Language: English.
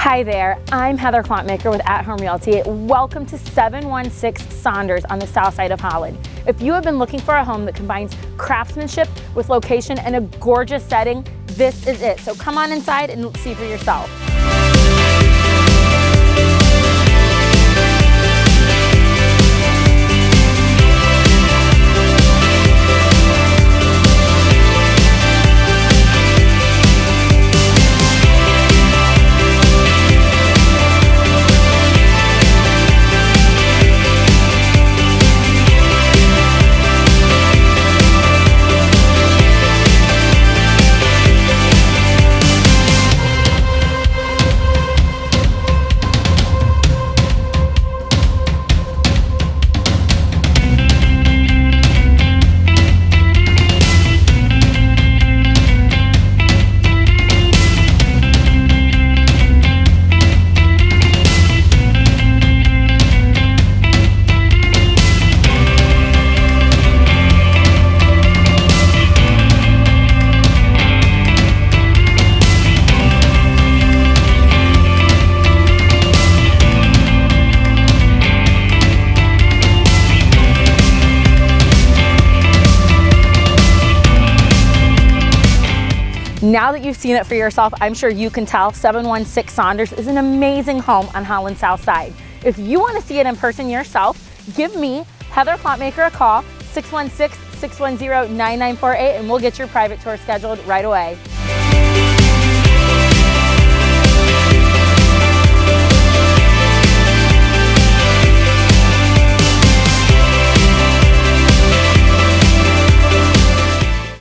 Hi there, I'm Heather Klontmaker with At Home Realty. Welcome to 716 Saunders on the south side of Holland. If you have been looking for a home that combines craftsmanship with location and a gorgeous setting, this is it. So come on inside and see for yourself. Now that you've seen it for yourself, I'm sure you can tell 716 Saunders is an amazing home on Holland's south side. If you want to see it in person yourself, give me, Heather Klontmaker, a call, 616-610-9948, and we'll get your private tour scheduled right away.